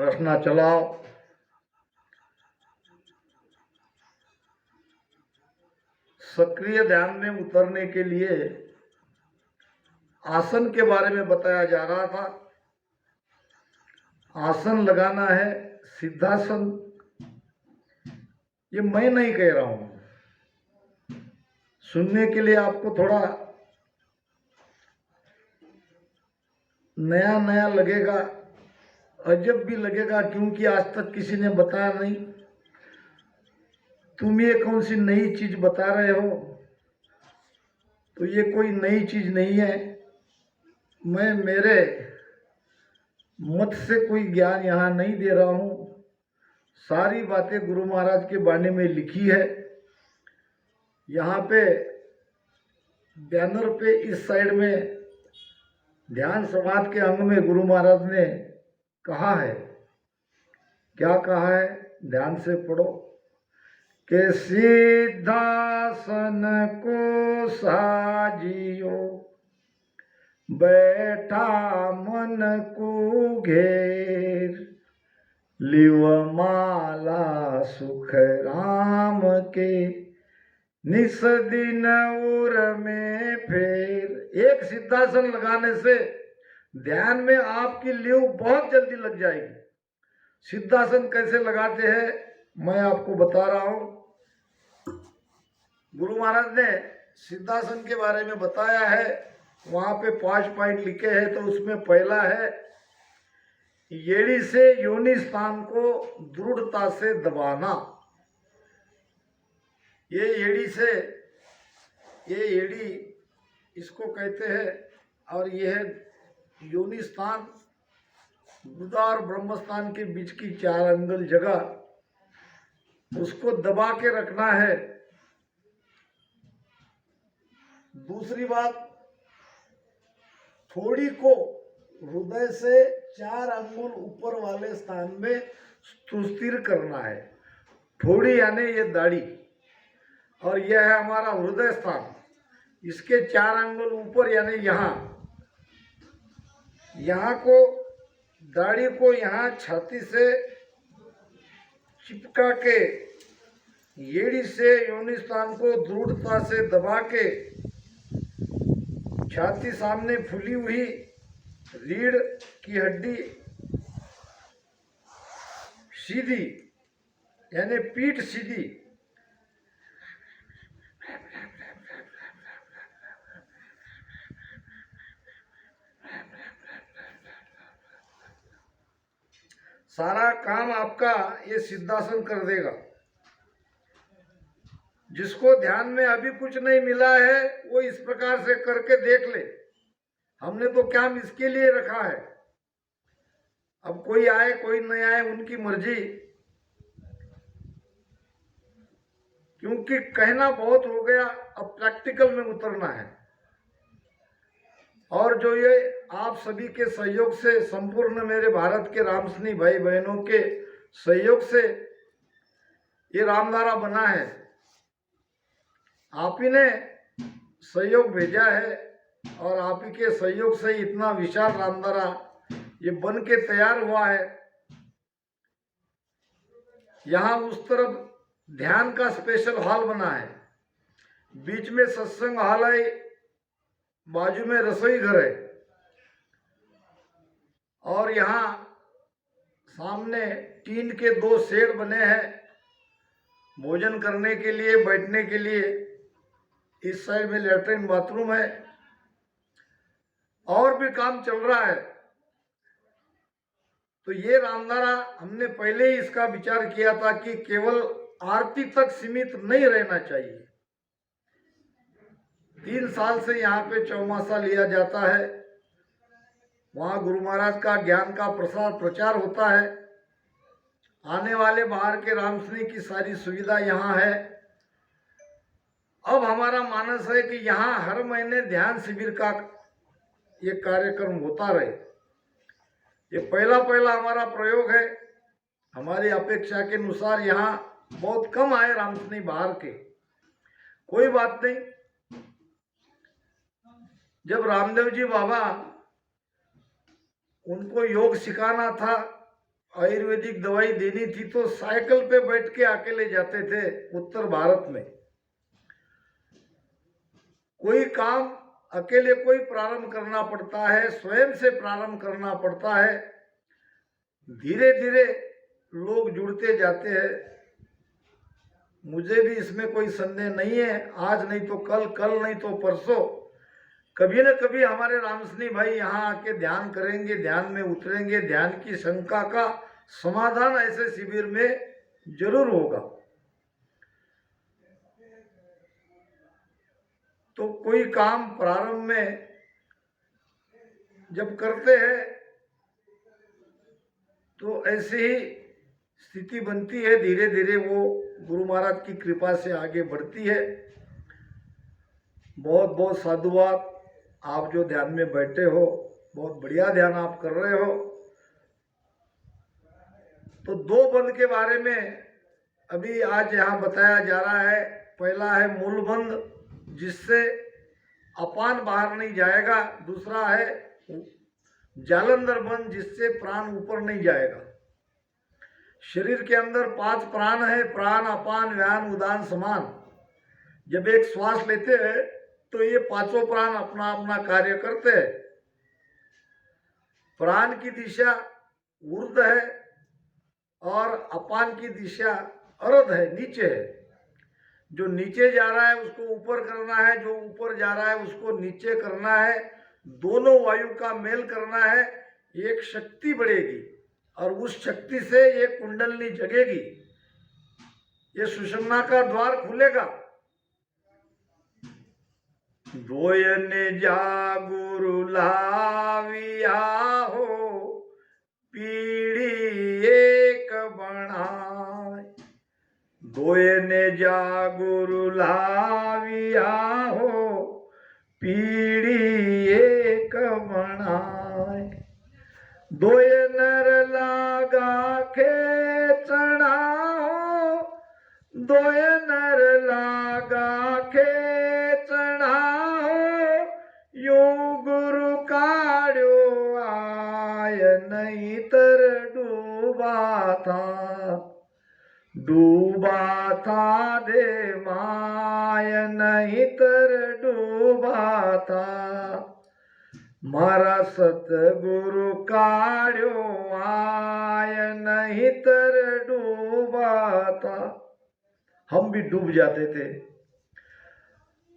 रचना चलाओ। सक्रिय ध्यान में उतरने के लिए आसन के बारे में बताया जा रहा था। आसन लगाना है, सिद्धासन। ये मैं नहीं कह रहा हूं, सुनने के लिए आपको थोड़ा नया नया लगेगा, अजब भी लगेगा, क्योंकि आज तक किसी ने बताया नहीं। तुम ये कौन सी नई चीज बता रहे हो? तो ये कोई नई चीज नहीं है। मैं मेरे मत से कोई ज्ञान यहाँ नहीं दे रहा हूँ। सारी बातें गुरु महाराज के बारे में लिखी है। यहाँ पे बैनर पे इस साइड में ध्यान समाज के अंग में गुरु महाराज ने कहा है। क्या कहा है? ध्यान से पढ़ो कि सिद्धासन को साजियो, बैठा मन को घेर, लिव माला सुख राम के, निस दिन उर में फेर। एक सिद्धासन लगाने से ध्यान में आपकी लीव बहुत जल्दी लग जाएगी। सिद्धासन कैसे लगाते हैं मैं आपको बता रहा हूं। गुरु महाराज ने सिद्धासन के बारे में बताया है। वहां पे 5 पॉइंट लिखे हैं। तो उसमें पहला है, एड़ी से योनि स्थान को दृढ़ता से दबाना। ये एड़ी इसको कहते हैं। और यह है योनि स्थान, गुदा और ब्रह्म स्थान के बीच की 4 अंगुल जगह, उसको दबा के रखना है। दूसरी बात, थोड़ी को हृदय से 4 अंगुल ऊपर वाले स्थान में सुस्थिर करना है। थोड़ी यानी ये दाढ़ी, और यह है हमारा हृदय स्थान। इसके 4 अंगुल ऊपर यानी यहाँ को, दाढ़ी को यहाँ छाती से चिपका के, एड़ी से योनि स्थान को दृढ़ता से दबा के, छाती सामने फूली हुई, रीढ़ की हड्डी सीधी यानी पीठ सीधी, सारा काम आपका ये सिद्धासन कर देगा। जिसको ध्यान में अभी कुछ नहीं मिला है वो इस प्रकार से करके देख ले। हमने तो क्या इसके लिए रखा है। अब कोई आए कोई नहीं आए उनकी मर्जी, क्योंकि कहना बहुत हो गया, अब प्रैक्टिकल में उतरना है। और जो ये आप सभी के सहयोग से, संपूर्ण मेरे भारत के रामसनी भाई बहनों के सहयोग से ये रामधारा बना है। आप ही ने सहयोग भेजा है और आप ही के सहयोग से इतना विशाल रामधारा ये बन के तैयार हुआ है। यहाँ उस तरफ ध्यान का स्पेशल हॉल बना है, बीच में सत्संग हॉल है, बाजू में रसोई घर है, और यहाँ सामने टीन के 2 शेड बने हैं भोजन करने के लिए, बैठने के लिए। इस साइड में लैट्रिन बाथरूम है। और भी काम चल रहा है। तो ये रामधारा हमने पहले ही इसका विचार किया था कि केवल आरती तक सीमित नहीं रहना चाहिए। 3 साल से यहाँ पे चौमासा लिया जाता है। वहाँ गुरु महाराज का ज्ञान का प्रसार प्रचार होता है। आने वाले बाहर के रामसनी की सारी सुविधा यहाँ है। अब हमारा मानस है कि यहाँ हर महीने ध्यान शिविर का ये कार्यक्रम होता रहे। ये पहला हमारा प्रयोग है। हमारी अपेक्षा के अनुसार यहाँ बहुत कम आए रामसनी बाहर के, कोई बात नहीं। जब रामदेव जी बाबा उनको योग सिखाना था आयुर्वेदिक दवाई देनी थी तो साइकिल पे बैठ के अकेले जाते थे उत्तर भारत में। कोई काम अकेले कोई प्रारंभ करना पड़ता है, स्वयं से प्रारंभ करना पड़ता है। धीरे धीरे लोग जुड़ते जाते हैं। मुझे भी इसमें कोई संदेह नहीं है, आज नहीं तो कल, कल नहीं तो परसों कभी न कभी हमारे रामसनी भाई यहाँ आके ध्यान करेंगे, ध्यान में उतरेंगे, ध्यान की शंका का समाधान ऐसे शिविर में जरूर होगा। तो कोई काम प्रारंभ में जब करते हैं तो ऐसी ही स्थिति बनती है, धीरे धीरे वो गुरु महाराज की कृपा से आगे बढ़ती है। बहुत बहुत साधुवाद, आप जो ध्यान में बैठे हो, बहुत बढ़िया ध्यान आप कर रहे हो। तो दो बंध के बारे में अभी आज यहाँ बताया जा रहा है। पहला है मूल बंध, जिससे अपान बाहर नहीं जाएगा। दूसरा है जालंधर बंध, जिससे प्राण ऊपर नहीं जाएगा। शरीर के अंदर 5 प्राण है, प्राण, अपान, व्यान, उदान, समान। जब एक श्वास लेते हैं तो ये 5 प्राण अपना अपना कार्य करते हैं। प्राण की दिशा ऊर्ध्व है और अपान की दिशा अर्ध है, नीचे है। जो नीचे जा रहा है उसको ऊपर करना है, जो ऊपर जा रहा है उसको नीचे करना है। दोनों वायु का मेल करना है, एक शक्ति बढ़ेगी और उस शक्ति से एक कुंडलनी जगेगी, ये सुषुम्ना का द्वार खुलेगा। दोयने जागुरु लाविया हो, पीढ़ी एक बनाए। दोयने जागुरु लाविया हो, पीढ़ी एक बनाए। दोय नर लागा खेचना हो, दोय नर लागा खेचना हो। यो गुरु काढ़ो आय, नहीं तर डूबा था, डूबा था दे माय, नहीं तर डूबा था। मारा सतगुरु काढ़ो आय, नहीं तर डूबा था। हम भी डूब जाते थे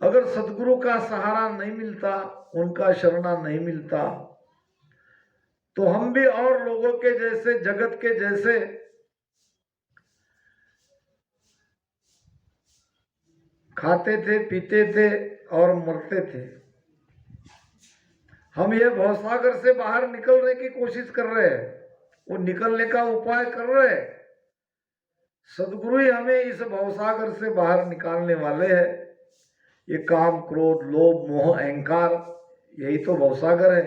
अगर सतगुरु का सहारा नहीं मिलता, उनका शरणा नहीं मिलता, तो हम भी और लोगों के जैसे, जगत के जैसे खाते थे, पीते थे और मरते थे। हम ये भवसागर से बाहर निकलने की कोशिश कर रहे हैं, वो निकलने का उपाय कर रहे हैं। सदगुरु ही हमें इस भवसागर से बाहर निकालने वाले हैं। ये काम, क्रोध, लोभ, मोह, अहंकार, यही तो भवसागर है।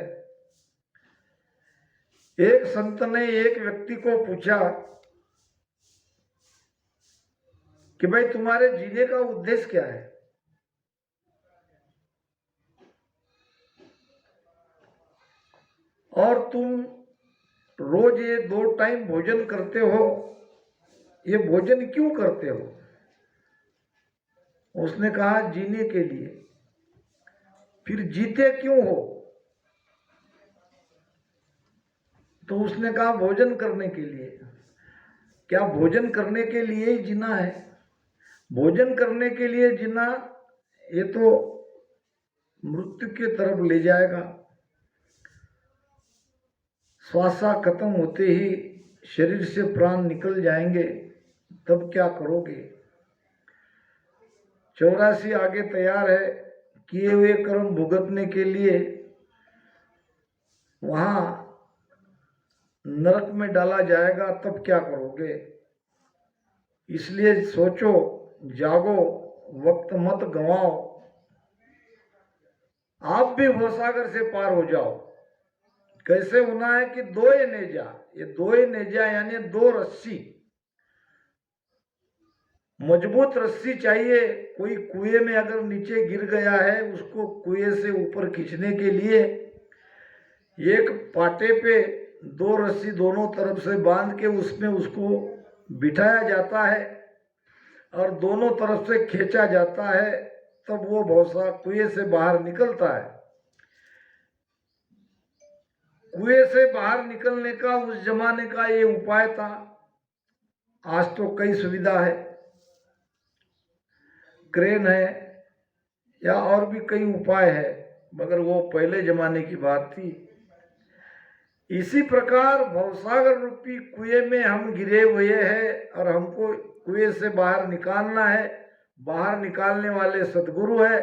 एक संत ने एक व्यक्ति को पूछा कि भाई तुम्हारे जीने का उद्देश्य क्या है? और तुम रोज ये 2 टाइम भोजन करते हो, ये भोजन क्यों करते हो? उसने कहा जीने के लिए। फिर जीते क्यों हो? तो उसने कहा भोजन करने के लिए। क्या भोजन करने के लिए ही जीना है? भोजन करने के लिए जीना ये तो मृत्यु की तरफ ले जाएगा। श्वासा खत्म होते ही शरीर से प्राण निकल जाएंगे, तब क्या करोगे? 84 आगे तैयार है, किए हुए कर्म भुगतने के लिए वहां नरक में डाला जाएगा, तब क्या करोगे? इसलिए सोचो, जागो, वक्त मत गंवाओ, आप भी भवसागर से पार हो जाओ। कैसे होना है कि 2 नेजा, ये 2 नेजा यानी 2 रस्सी, मजबूत रस्सी चाहिए। कोई कुएं में अगर नीचे गिर गया है, उसको कुएं से ऊपर खींचने के लिए एक पाटे पे 2 रस्सी दोनों तरफ से बांध के उसमें उसको बिठाया जाता है और दोनों तरफ से खींचा जाता है, तब वो भौसा कुएं से बाहर निकलता है। कुएं से बाहर निकलने का उस जमाने का ये उपाय था। आज तो कई सुविधा है, क्रेन है या और भी कई उपाय है, मगर वो पहले जमाने की बात थी। इसी प्रकार भवसागर रूपी कुएं में हम गिरे हुए हैं और हमको कुएं से बाहर निकालना है। बाहर निकालने वाले सदगुरु है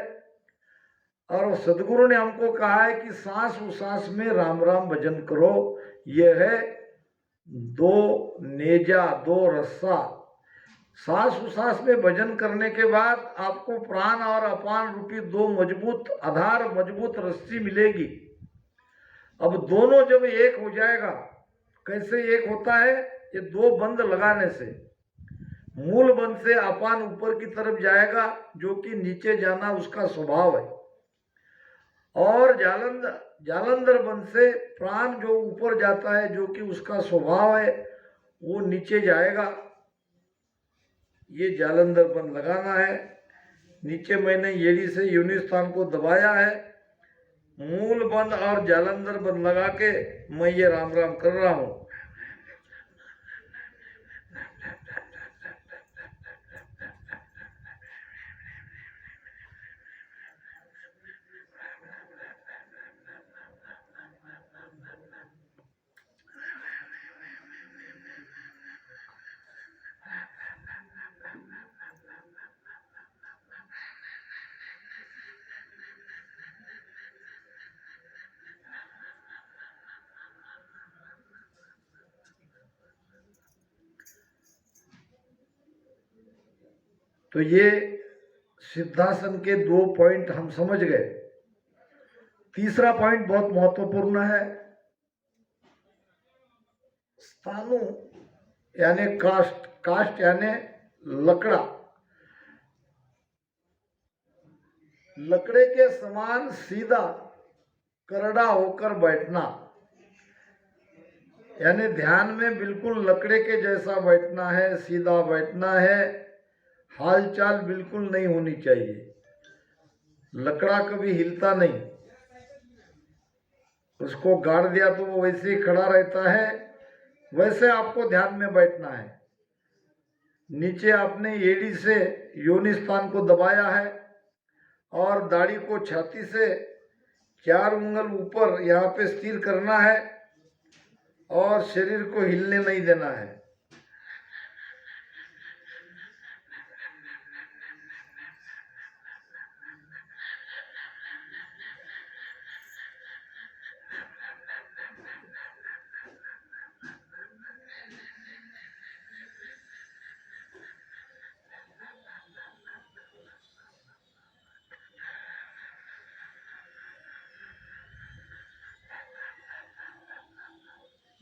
और सदगुरु ने हमको कहा है कि सांस उसास में राम राम भजन करो। ये है 2 नेजा 2 रस्सा। सांस उसास में भजन करने के बाद आपको प्राण और अपान रूपी 2 मजबूत आधार, मजबूत रस्सी मिलेगी। अब दोनों जब एक हो जाएगा, कैसे एक होता है? ये 2 बंद लगाने से। मूल बंद से अपान ऊपर की तरफ जाएगा, जो कि नीचे जाना उसका स्वभाव है, और जालंधर बंद से प्राण जो ऊपर जाता है, जो कि उसका स्वभाव है, वो नीचे जाएगा। ये जालंधर बंद लगाना है। नीचे मैंने एड़ी से योनि स्थान को दबाया है। मूल बंद और जालंधर बंद लगा के मैं ये राम राम कर रहा हूं। तो ये सिद्धासन के 2 पॉइंट हम समझ गए। तीसरा पॉइंट बहुत महत्वपूर्ण है। स्थानु यानी काष्ठ, काष्ठ यानी लकड़ा, लकड़े के समान सीधा करड़ा होकर बैठना, यानी ध्यान में बिल्कुल लकड़े के जैसा बैठना है, सीधा बैठना है। हालचाल बिल्कुल नहीं होनी चाहिए। लकड़ा कभी हिलता नहीं, उसको गाड़ दिया तो वो वैसे ही खड़ा रहता है। वैसे आपको ध्यान में बैठना है। नीचे आपने एड़ी से योनि स्थान को दबाया है और दाढ़ी को छाती से 4 उंगल ऊपर यहाँ पे स्थिर करना है और शरीर को हिलने नहीं देना है।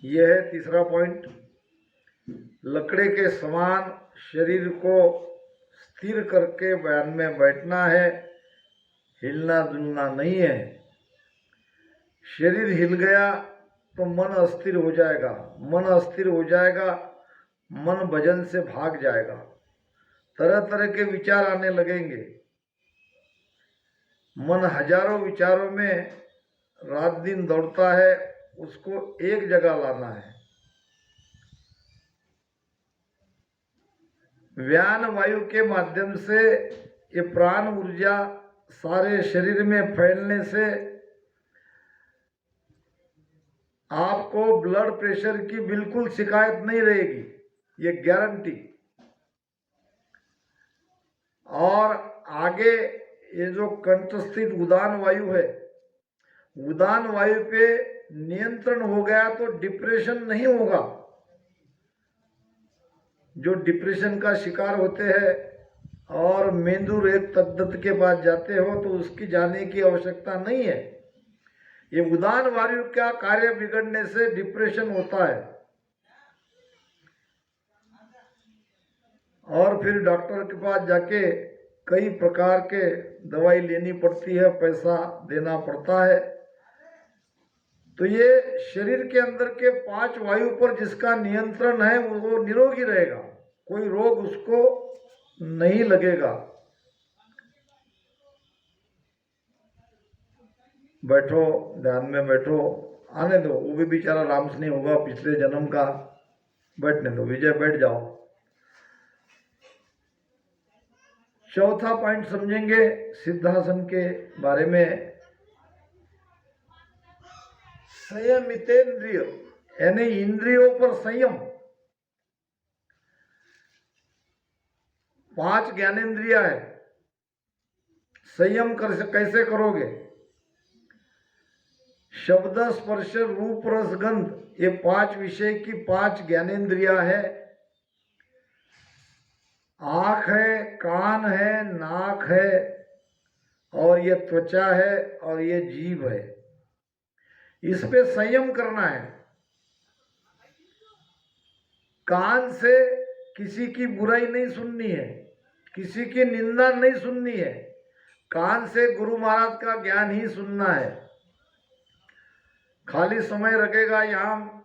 यह है तीसरा पॉइंट। लकड़े के समान शरीर को स्थिर करके बयान में बैठना है, हिलना डुलना नहीं है। शरीर हिल गया तो मन अस्थिर हो जाएगा। मन अस्थिर हो जाएगा, मन भजन से भाग जाएगा, तरह तरह के विचार आने लगेंगे। मन हजारों विचारों में रात दिन दौड़ता है, उसको एक जगह लाना है। व्यान वायु के माध्यम से ये प्राण ऊर्जा सारे शरीर में फैलने से आपको ब्लड प्रेशर की बिल्कुल शिकायत नहीं रहेगी, ये गारंटी। और आगे ये जो कंठस्थित उदान वायु है, उदान वायु पे नियंत्रण हो गया तो डिप्रेशन नहीं होगा। जो डिप्रेशन का शिकार होते हैं और मेंदु रेत तद्दत के पास जाते हो तो उसकी जाने की आवश्यकता नहीं है। ये उदान वायु का कार्य बिगड़ने से डिप्रेशन होता है और फिर डॉक्टर के पास जाके कई प्रकार के दवाई लेनी पड़ती है, पैसा देना पड़ता है। तो ये शरीर के अंदर के 5 वायु पर जिसका नियंत्रण है वो निरोगी रहेगा, कोई रोग उसको नहीं लगेगा। बैठो, ध्यान में बैठो, आने दो, वो भी बेचारा रामस नहीं होगा पिछले जन्म का, बैठने दो। विजय बैठ जाओ। चौथा पॉइंट समझेंगे सिद्धासन के बारे में। संयमितेंद्रिय यानी इंद्रियों पर संयम। 5 ज्ञानेंद्रिया है, संयम कैसे करोगे? शब्द स्पर्श रूप रस गंध, ये 5 विषय की 5 ज्ञानेंद्रिया है। आँख है, कान है, नाक है, और ये त्वचा है, और ये जीभ है। इस पे संयम करना है। कान से किसी की बुराई नहीं सुननी है, किसी की निंदा नहीं सुननी है, कान से गुरु महाराज का ज्ञान ही सुनना है। खाली समय रखेगा यहाँ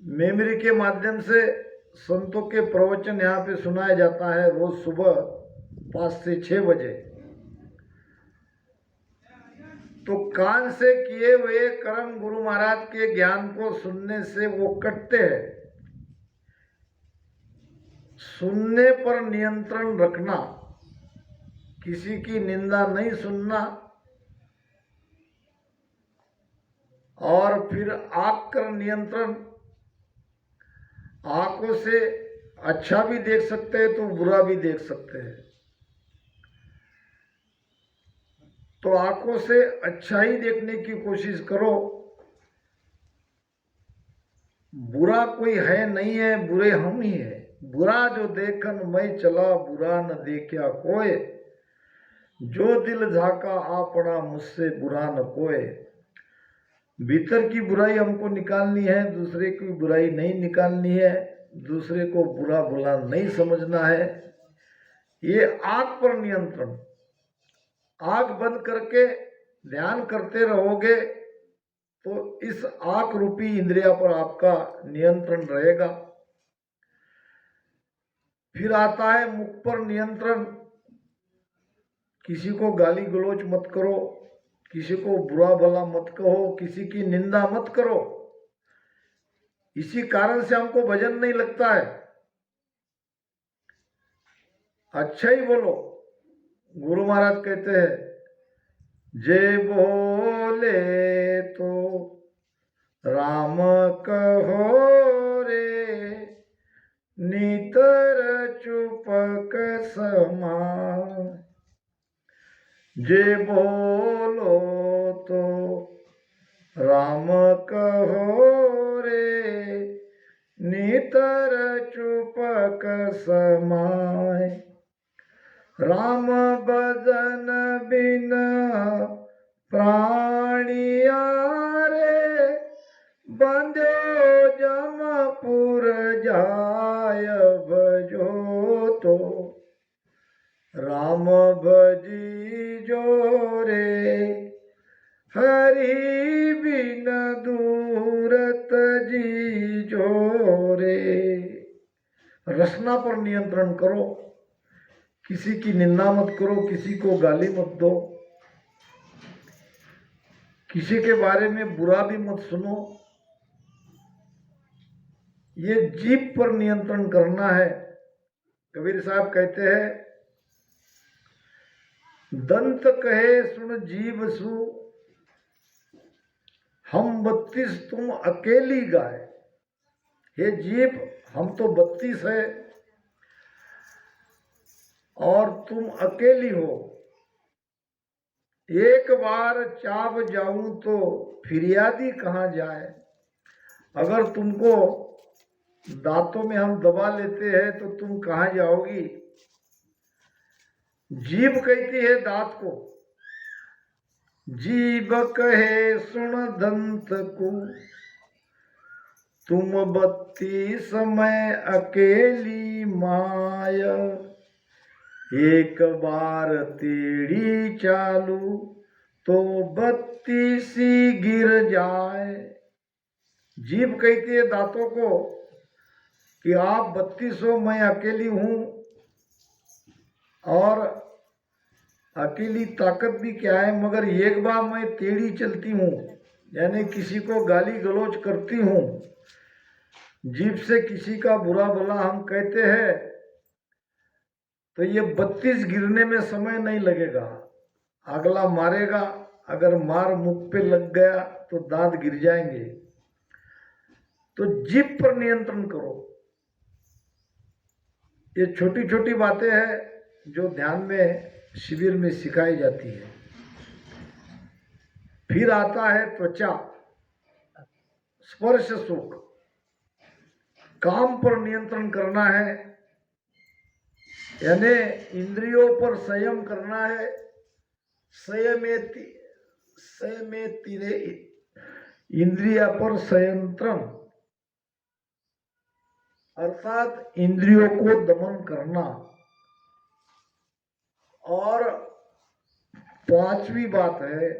मेमोरी के माध्यम से संतों के प्रवचन यहाँ पे सुनाया जाता है रोज सुबह 5 से 6 बजे। तो कान से किए हुए कर्म गुरु महाराज के ज्ञान को सुनने से वो कटते हैं। सुनने पर नियंत्रण रखना, किसी की निंदा नहीं सुनना, और फिर आँख कर नियंत्रण। आंखों से अच्छा भी देख सकते हैं तो बुरा भी देख सकते हैं, तो आंखों से अच्छा ही देखने की कोशिश करो। बुरा कोई है नहीं है, बुरे हम ही है। बुरा जो देखन मैं चला, बुरा न देखा कोय, जो दिल झाका आपना मुझसे बुरा न कोय। भीतर की बुराई हमको निकालनी है, दूसरे की बुराई नहीं निकालनी है, दूसरे को बुरा भला नहीं समझना है। ये आंख पर नियंत्रण। आंख बंद करके ध्यान करते रहोगे तो इस आंख रूपी इंद्रिया पर आपका नियंत्रण रहेगा। फिर आता है मुख पर नियंत्रण। किसी को गाली गलौज मत करो, किसी को बुरा भला मत कहो, किसी की निंदा मत करो। इसी कारण से हमको भजन नहीं लगता है। अच्छा ही बोलो। गुरु महाराज कहते हैं, जे बोले तो राम कहो रे, नितर चुपक समा। जे बोलो तो राम कहो रे, नितर चुपक समाय। राम भजन बिन प्राणिया रे, बंध्यो जमपुर जाय भजो तो। राम भजी जो रे, हरि बिन दूरत जी जो रे। रसना पर नियंत्रण करो। किसी की निंदा मत करो, किसी को गाली मत दो, किसी के बारे में बुरा भी मत सुनो। ये जीभ पर नियंत्रण करना है। कबीर साहब कहते हैं, दंत कहे सुन जीभ सु, हम 32 तुम अकेली गाय। हे जीभ, हम तो 32 है और तुम अकेली हो। एक बार चाब जाऊं तो फिरियादी कहाँ जाए। अगर तुमको दांतों में हम दबा लेते हैं तो तुम कहाँ जाओगी। जीभ कहती है दांत को, जीभ कहे सुन दंत को, तुम 32 मैं अकेली माया। एक बार तेरी चालू तो बत्तीसी गिर जाए। जीभ कहती है दांतों को कि आप 32 हो, मैं अकेली हूं, और अकेली ताकत भी क्या है, मगर एक बार मैं टेढ़ी चलती हूं, यानी किसी को गाली गलौज करती हूं, जीभ से किसी का बुरा भला हम कहते हैं, तो ये 32 गिरने में समय नहीं लगेगा। अगला मारेगा, अगर मार मुख पे लग गया तो दांत गिर जाएंगे। तो जीभ पर नियंत्रण करो। ये छोटी छोटी बातें हैं जो ध्यान में शिविर में सिखाई जाती है। फिर आता है त्वचा, स्पर्श सुख। काम पर नियंत्रण करना है, यानी इंद्रियों पर संयम करना है। संयमेतिरे इंद्रिया पर संयंत्रण, अर्थात इंद्रियों को दमन करना। और पांचवी बात है,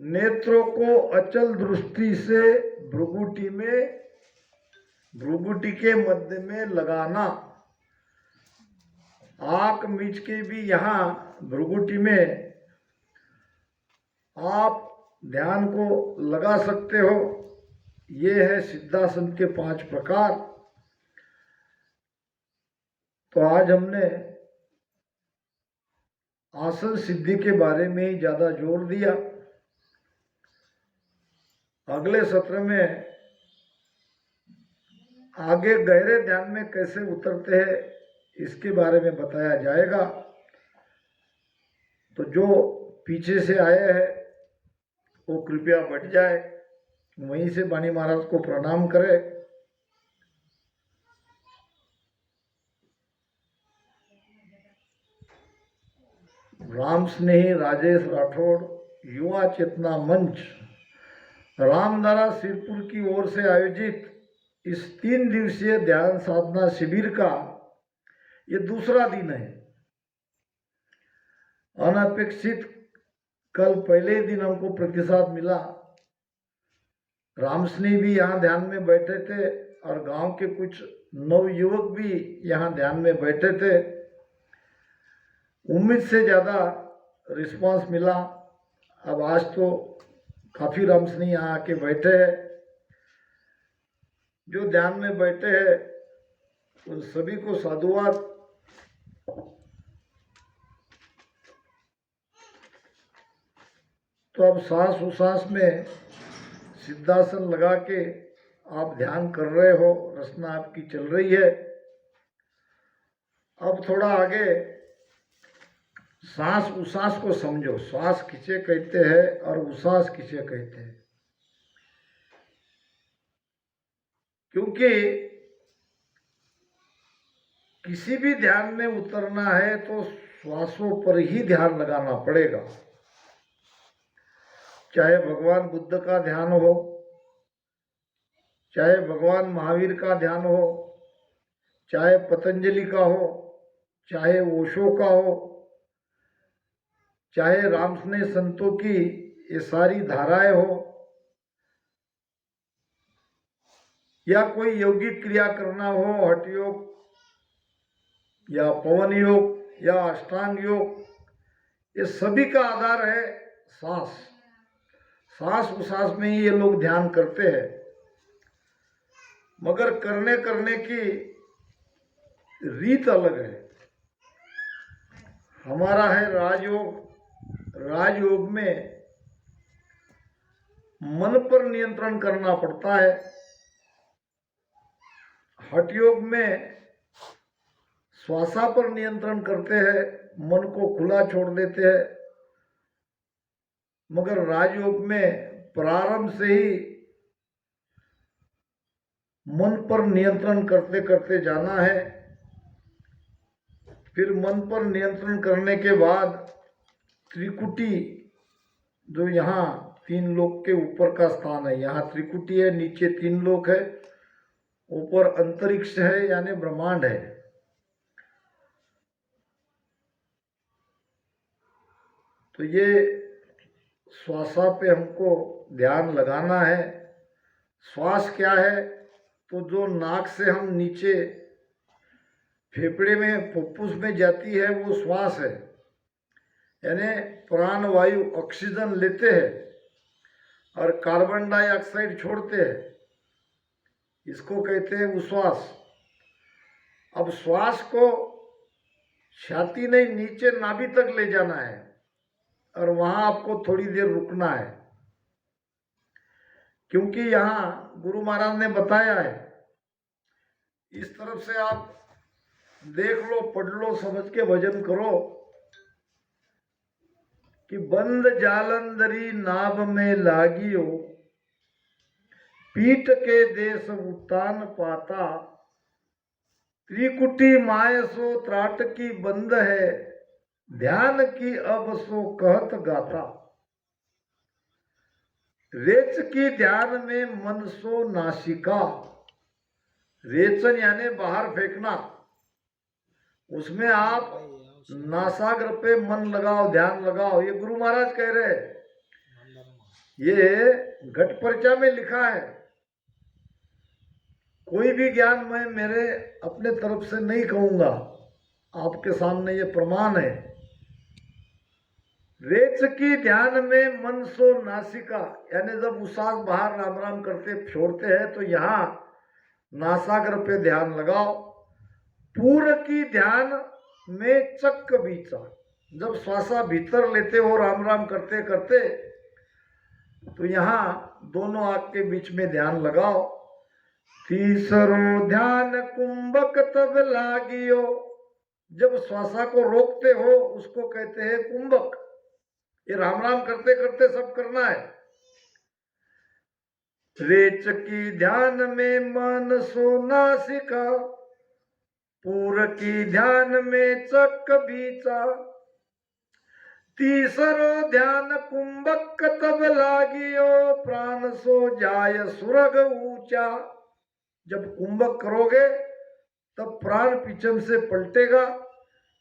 नेत्रों को अचल दृष्टि से भ्रुगुटी के मध्य में लगाना। आंख मीच के भी यहाँ भ्रुगुटी में आप ध्यान को लगा सकते हो। ये है सिद्धासन के 5 प्रकार। तो आज हमने आसन सिद्धि के बारे में ही ज्यादा जोर दिया। अगले सत्र में आगे गहरे ध्यान में कैसे उतरते हैं इसके बारे में बताया जाएगा। तो जो पीछे से आए हैं वो कृपया बैठ जाए, वहीं से बानी महाराज को प्रणाम करें। राम स्नेही राजेश राठौड़, युवा चेतना मंच, रामधारा सिरपुर की ओर से आयोजित इस 3 दिवसीय ध्यान साधना शिविर का ये दूसरा दिन है। अनपेक्षित कल पहले दिन हमको प्रतिसाद मिला। रामस्नेही भी यहाँ ध्यान में बैठे थे और गांव के कुछ नवयुवक भी यहाँ ध्यान में बैठे थे। उम्मीद से ज़्यादा रिस्पांस मिला। अब आज तो काफ़ी रामस्नेही यहाँ आके बैठे हैं। जो ध्यान में बैठे हैं उन सभी को साधुवाद। तो अब सांस उसास में सिद्धासन लगा के आप ध्यान कर रहे हो, रचना आपकी चल रही है। अब थोड़ा आगे सांस उसास को समझो। श्वास किसे कहते हैं और उसास किसे कहते हैं, क्योंकि किसी भी ध्यान में उतरना है तो श्वासों पर ही ध्यान लगाना पड़ेगा। चाहे भगवान बुद्ध का ध्यान हो, चाहे भगवान महावीर का ध्यान हो, चाहे पतंजलि का हो, चाहे ओशो का हो, चाहे रामस्नेह संतों की ये सारी धाराएं हो, या कोई यौगिक क्रिया करना हो, हठ योग या पवन योग या अष्टांग योग, ये सभी का आधार है सांस। सांस उसास में ही ये लोग ध्यान करते हैं, मगर करने की रीत अलग है। हमारा है राजयोग। राजयोग में मन पर नियंत्रण करना पड़ता है। हठ योग में श्वासा पर नियंत्रण करते हैं, मन को खुला छोड़ देते हैं। मगर राजयोग में प्रारंभ से ही मन पर नियंत्रण करते करते जाना है। फिर मन पर नियंत्रण करने के बाद त्रिकुटी, जो यहाँ 3 लोक के ऊपर का स्थान है, यहाँ त्रिकुटी है, नीचे 3 लोक है, ऊपर अंतरिक्ष है यानी ब्रह्मांड है। तो ये श्वासा पे हमको ध्यान लगाना है। श्वास क्या है? तो जो नाक से हम नीचे फेफड़े में फुफ्फुस में जाती है वो श्वास है, यानी प्राण वायु ऑक्सीजन लेते हैं और कार्बन डाइऑक्साइड छोड़ते हैं, इसको कहते हैं उश्वास। अब श्वास को छाती नहीं, नीचे नाभि तक ले जाना है और वहां आपको थोड़ी देर रुकना है, क्योंकि यहाँ गुरु महाराज ने बताया है। इस तरफ से आप देख लो, पढ़ लो, समझ के भजन करो कि बंद जालंधरी नाभ में लागियो, पीठ के देश उत्तान पाता, त्रिकुटी माय सो त्राट की बंद है, ध्यान की अब सो कहत गाता। रेच की ध्यान में मन सो नासिका, रेचन यानी बाहर फेंकना, उसमें आप नासाग्र पे मन लगाओ, ध्यान लगाओ। ये गुरु महाराज कह रहे हैं, ये घट पर्चा में लिखा है। कोई भी ज्ञान मैं मेरे अपने तरफ से नहीं कहूंगा, आपके सामने ये प्रमाण है। रेच की ध्यान में मन सो नासिका, यानी जब उसास बाहर राम राम करते छोड़ते हैं तो यहाँ नासाग्र पे ध्यान लगाओ। पूर की ध्यान में चक्क बीचा, जब श्वासा भीतर लेते हो राम राम करते करते तो यहाँ दोनों आंख के बीच में ध्यान लगाओ। तीसरो ध्यान कुंभक तब लागियो, जब श्वासा को रोकते हो उसको कहते हैं कुंभक। ये राम राम करते करते सब करना है। रेच की ध्यान में मन सो नासिका, पूर की ध्यान में चक्क बीचा, तीसरो ध्यान कुंभक तब लागियो, प्राण सो जाय सुरग ऊंचा। जब कुंभक करोगे तब प्राण पीछम से पलटेगा।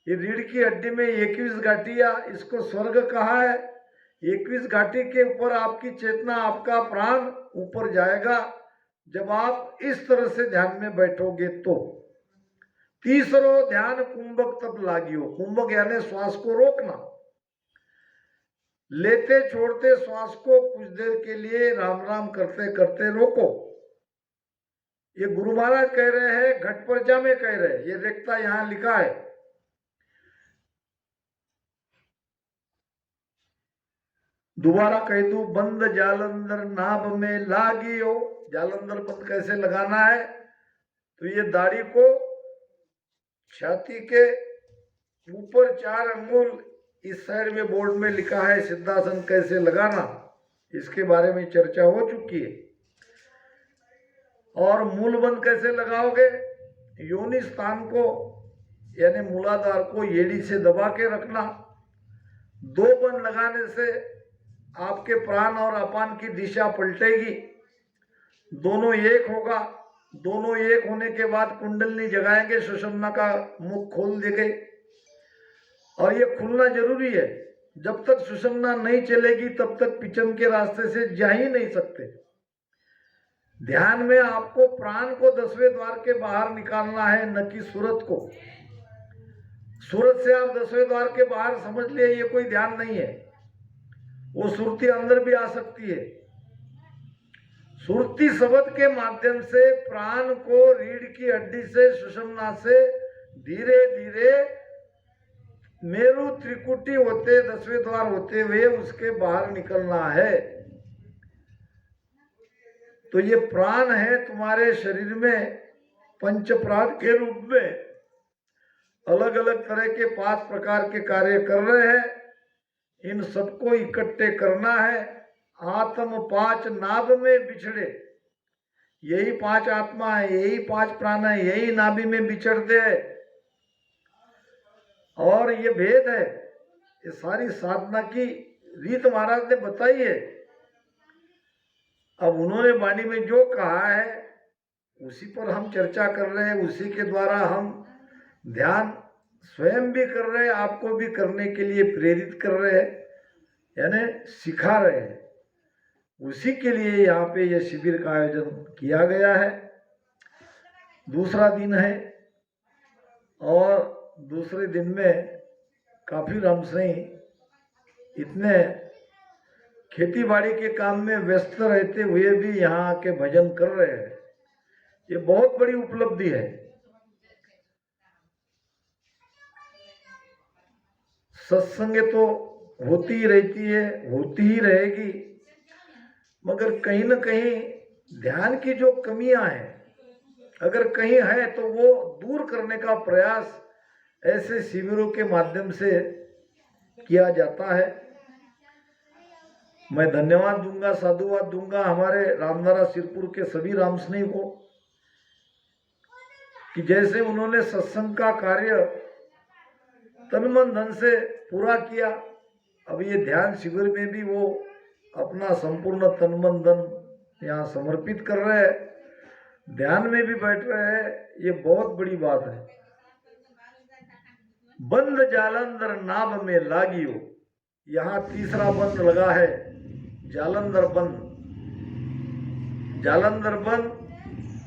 ये रीढ़ की हड्डी में 21 घाटियां, इसको स्वर्ग कहा है। 21 घाटी के ऊपर आपकी चेतना, आपका प्राण ऊपर जाएगा जब आप इस तरह से ध्यान में बैठोगे। तो तीसरो ध्यान कुंभक तब लागियो, कुंभक यानी श्वास को रोकना। लेते छोड़ते श्वास को कुछ देर के लिए राम राम करते करते रोको। ये गुरु महाराज कह रहे हैं, घट पर्चा में कह रहे हैं, ये देखता यहां लिखा है। दोबारा कह दू, बंद जालंधर नाभ में लागियो। जालंधर पद कैसे लगाना है? तो ये दाढ़ी को छाती के ऊपर 4 अंगुल, इस साइड में बोर्ड में लिखा है सिद्धासन कैसे लगाना, इसके बारे में चर्चा हो चुकी है। और मूलबंद कैसे लगाओगे? योनि स्थान को यानी मूलाधार को एड़ी से दबा के रखना। 2 बंद लगाने से आपके प्राण और अपान की दिशा पलटेगी, दोनों एक होगा। दोनों एक होने के बाद कुंडलनी जगाएंगे, सुषुम्ना का मुख खोल देंगे। और ये खुलना जरूरी है, जब तक सुषुम्ना नहीं चलेगी तब तक पिचम के रास्ते से जा ही नहीं सकते। ध्यान में आपको प्राण को 10वें द्वार के बाहर निकालना है, न कि सूरत को। सूरत से आप 10वें द्वार के बाहर समझ लिए, ये कोई ध्यान नहीं है। वो सुरती अंदर भी आ सकती है। सुरती शब्द के माध्यम से प्राण को रीढ़ की हड्डी से, सुषुम्ना से धीरे धीरे मेरु त्रिकुटी होते 10वें द्वार होते हुए उसके बाहर निकलना है। तो ये प्राण है तुम्हारे शरीर में, पंच प्राण के रूप में अलग अलग तरह के 5 प्रकार के कार्य कर रहे हैं। इन सबको इकट्ठे करना है। आत्म 5 नाभ में बिछड़े, यही 5 आत्मा है, यही 5 प्राण है, यही नाभि में बिछड़ते हैं। और ये भेद है, ये सारी साधना की रीत महाराज ने बताई है। अब उन्होंने वाणी में जो कहा है उसी पर हम चर्चा कर रहे हैं, उसी के द्वारा हम ध्यान स्वयं भी कर रहे हैं, आपको भी करने के लिए प्रेरित कर रहे हैं। यानी सिखा रहे हैं, उसी के लिए यहाँ पे ये शिविर का आयोजन किया गया है। दूसरा दिन है और दूसरे दिन में काफ़ी रामसई इतने खेती बाड़ी के काम में व्यस्त रहते हुए भी यहाँ आके भजन कर रहे हैं, ये बहुत बड़ी उपलब्धि है। सत्संग तो होती ही रहती है, होती ही रहेगी, मगर कहीं न कहीं ध्यान की जो कमियां हैं, अगर कहीं है तो वो दूर करने का प्रयास ऐसे शिविरों के माध्यम से किया जाता है। मैं धन्यवाद दूंगा, साधुवाद दूंगा हमारे रामधारा सिरपुर के सभी रामस्नेही को कि जैसे उन्होंने सत्संग का कार्य तन मन धन से पूरा किया, अब ये ध्यान शिविर में भी वो अपना संपूर्ण तन मन धन यहाँ समर्पित कर रहे हैं, ध्यान में भी बैठ रहे हैं, ये बहुत बड़ी बात है। बंद जालंधर नाभ में लागियो, यहाँ तीसरा बंद लगा है, जालंधर बंद। जालंधर बंद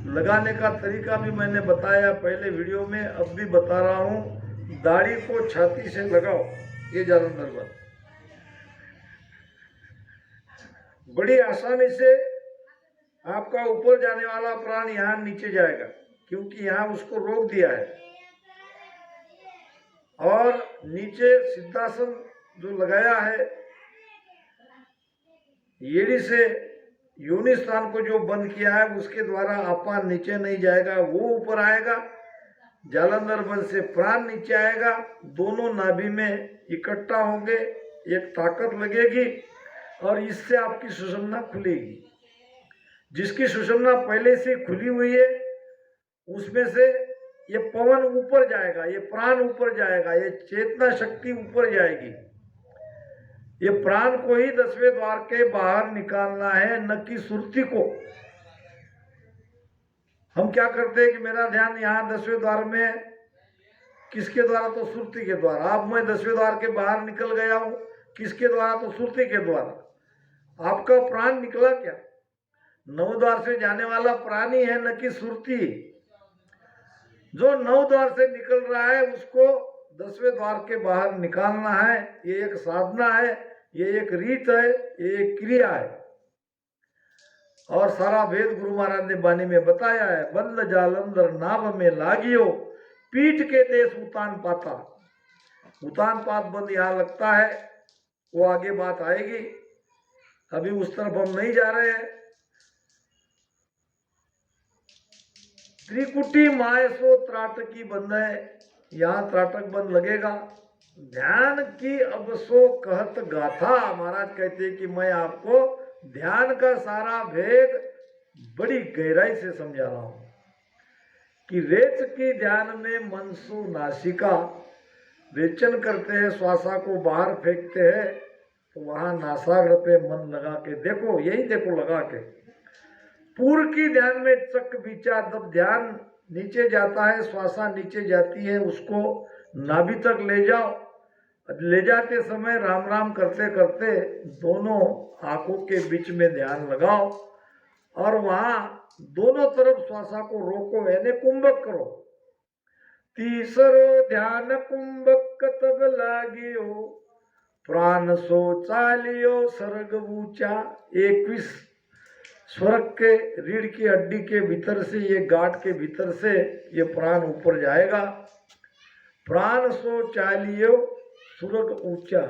लगाने का तरीका भी मैंने बताया पहले वीडियो में, अब भी बता रहा हूँ। दाढ़ी को छाती से लगाओ, ये जालंधर बंद। बड़ी आसानी से आपका ऊपर जाने वाला प्राण यहाँ नीचे जाएगा, क्योंकि यहाँ उसको रोक दिया है। और नीचे सिद्धासन जो लगाया है, येड़ी से योनि स्थान को जो बंद किया है, उसके द्वारा अपान नीचे नहीं जाएगा, वो ऊपर आएगा। जालंधर बंद से प्राण नीचे आएगा, दोनों नाभि में इकट्ठा होंगे, एक ताकत लगेगी और इससे आपकी सुषुम्ना खुलेगी। जिसकी सुषुम्ना पहले से खुली हुई है, उसमें से ये पवन ऊपर जाएगा, ये प्राण ऊपर जाएगा, ये चेतना शक्ति ऊपर जाएगी। ये प्राण को ही 10वें द्वार के बाहर निकालना है, न कि सुरती को। हम क्या करते हैं कि मेरा ध्यान यहाँ 10वें द्वार में है, किसके द्वारा? तो सुरती के द्वारा। अब मैं 10वें द्वार के बाहर निकल गया हूँ, किसके द्वारा? तो सुरती के द्वारा। आपका प्राण निकला क्या? 9 द्वार से जाने वाला प्राण ही है, न कि सुरती। जो 9 द्वार से निकल रहा है उसको 10वें द्वार के बाहर निकालना है। ये एक साधना है, ये एक रीत है, ये एक क्रिया है। और सारा वेद गुरु महाराज ने वाणी में बताया है। बंद जालंधर नाभ में लागियो, पीठ के देश उतान पाता। उतान पात बंद यहाँ लगता है, वो आगे बात आएगी, अभी उस तरफ हम नहीं जा रहे हैं। त्रिकुटी माय सो त्राटकी बंद है, यहाँ त्राटक बंद लगेगा। ध्यान की अब सो कहत गाथा, महाराज कहते हैं कि मैं आपको ध्यान का सारा भेद बड़ी गहराई से समझा रहा हूं कि रेच की ध्यान में मनसु नासिका, रेचन करते हैं, श्वासा को बाहर फेंकते हैं, तो वहां नासाग्र पे मन लगा के देखो, यही देखो लगा के। पूर्व की ध्यान में चक बीचा, जब ध्यान नीचे जाता है, श्वासा नीचे जाती है, उसको नाभि तक ले जाओ। ले जाते समय राम राम करते करते दोनों आंखों के बीच में ध्यान लगाओ और वहां दोनों तरफ श्वासा को रोको, यानी कुंभक करो। तीसरो ध्यान कुंभक तब लागियो, प्राण सो चालियो सर्ग ऊंचा। 21 स्वर्ग के रीढ़ की हड्डी के भीतर से, ये गांठ के भीतर से ये प्राण ऊपर जाएगा। प्राण सो चालियो सुरग ऊंचा।